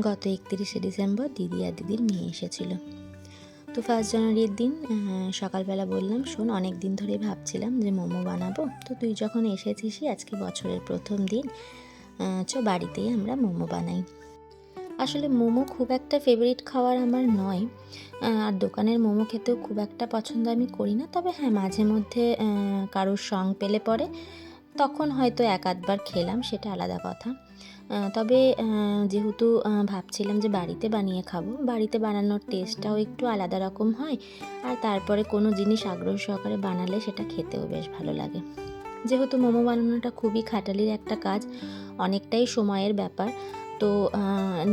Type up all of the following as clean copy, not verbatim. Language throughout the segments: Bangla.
গত 31শে ডিসেম্বর দিদি আর দিদির মেয়ে এসেছিল। তো 1 জানুয়ারির দিন সকালবেলা বললাম, শোন, অনেক দিন ধরেই ভাবছিলাম যে মোমো বানাবো, তো তুই যখন এসেছিসই, আজকে বছরের প্রথম দিন, বাড়িতেই আমরা মোমো বানাই। আসলে মোমো খুব একটা ফেভারিট খাবার আমার নয়, আর দোকানের মোমো খেতেও খুব একটা পছন্দ আমি করি না। তবে হ্যাঁ, মাঝে মধ্যে কারোর সং পেলে পরে তখন হয়তো এক আধবার খেলাম, সেটা আলাদা কথা। তবে যেহেতু ভাবছিলাম যে বাড়িতে বানিয়ে খাবো, বাড়িতে বানানোর টেস্টটাও একটু আলাদা রকম হয়, আর তারপরে কোনো জিনিস আগ্রহ সহকারে বানালে সেটা খেতেও বেশ ভালো লাগে। যেহেতু মোমো বানানোটা খুবই খাটালির একটা কাজ, অনেকটাই সময়ের ব্যাপার, তো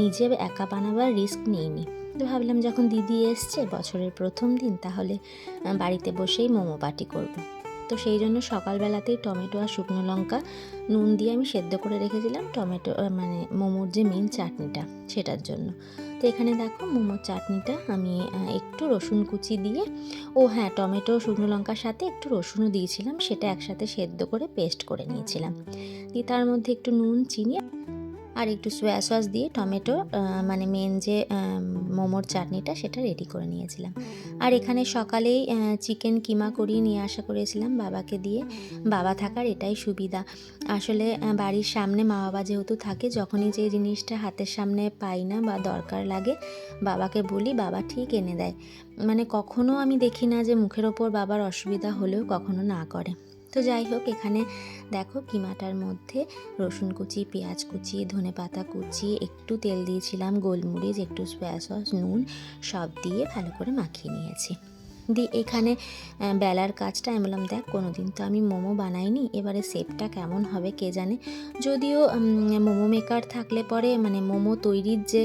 নিজে একা বানাবার রিস্ক নিইনি। তো ভাবলাম যখন দিদি এসছে বছরের প্রথম দিন, তাহলে বাড়িতে বসেই মোমো পার্টি করব। তো সেই জন্য সকালবেলাতেই টমেটো আর শুকনো লঙ্কা নুন দিয়ে আমি সেদ্ধ করে রেখেছিলাম টমেটো, মানে মোমোর যে মেন চাটনিটা, সেটার জন্য। তো এখানে দেখো মোমোর চাটনিটা আমি একটু রসুন কুচি দিয়ে, ও হ্যাঁ, টমেটো শুকনো লঙ্কার সাথে একটু রসুনও দিয়েছিলাম, সেটা একসাথে সেদ্ধ করে পেস্ট করে নিয়েছিলাম। দিয়ে তার মধ্যে একটু নুন, চিনি আর একটু সোয়া সস দিয়ে টমেটো, মানে মেন যে মোমোর চাটনিটা, সেটা রেডি করে নিয়েছিলাম। আর এখানে সকালেই চিকেন কিমা করিয়ে নিয়ে আসা করেছিলাম বাবাকে দিয়ে। বাবা থাকার এটাই সুবিধা। আসলে বাড়ির সামনে মা বাবা যেহেতু থাকে, যখনই যে জিনিসটা হাতের সামনে পাই না বা দরকার লাগে, বাবাকে বলি, বাবা ঠিক এনে দেয়। মানে কখনো আমি দেখি না যে মুখের ওপর বাবার অসুবিধা হলেও কখনো না করে। তো যাই হোক, এখানে দেখো কিমাটার মধ্যে রসুন কুচি, পেঁয়াজ কুচি, ধনেপাতা কুচি, একটু তেল দিয়েছিলাম, গোলমরিচ, একটু সয়া সস, নুন সব দিয়ে ভালো করে মাখিয়ে নিয়েছি। দিয়ে এখানে বেলার কাজটা আমি বললাম, দেখ, কোনো দিন তো আমি মোমো বানাইনি, এবারে শেপটা কেমন হবে কে জানে। যদিও মোমো মেকার থাকলে পরে, মানে মোমো তৈরির যে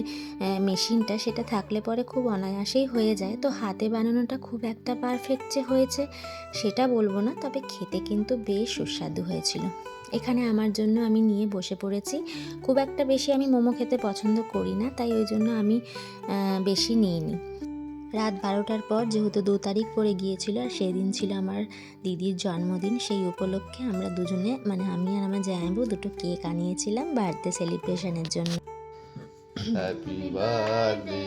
মেশিনটা, সেটা থাকলে পরে খুব অনায়াসেই হয়ে যায়। তো হাতে বানানোটা খুব একটা পারফেক্ট যে হয়েছে সেটা বলবো না, তবে খেতে কিন্তু বেশ সুস্বাদু হয়েছিল। এখানে আমার জন্য আমি নিয়ে বসে পড়েছি। খুব একটা বেশি আমি মোমো খেতে পছন্দ করি না, তাই ওই জন্য আমি বেশি নিইনি। রাত 12টার পর যেহেতু 2 তারিখ পড়ে গিয়েছিল, আর সেই দিন ছিল আমার দিদির জন্মদিন, সেই উপলক্ষে আমরা দুজনে, মানে আমি আর আমার জামাইবাবু, দুটো কেক আনিয়েছিলাম বার্থডে সেলিব্রেশনের জন্য। Happy birthday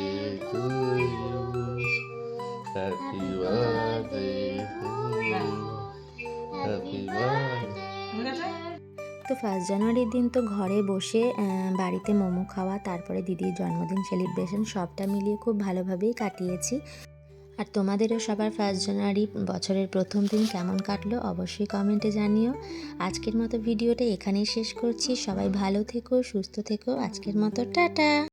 to you, happy birthday to you, happy birthday. তো 1 জানুয়ারির দিন তো ঘরে বসে বাড়িতে মোমো খাওয়া, তারপরে দিদির জন্মদিন সেলিব্রেশন, সবটা মিলিয়ে খুব ভালোভাবেই কাটিয়েছি। আর তোমাদেরও সবার 1 জানুয়ারি বছরের প্রথম দিন কেমন কাটলো অবশ্যই কমেন্টে জানিও। আজকের মতো ভিডিওটা এখানেই শেষ করছি। সবাই ভালো থেকো, সুস্থ থেকো। আজকের মতো টাটা।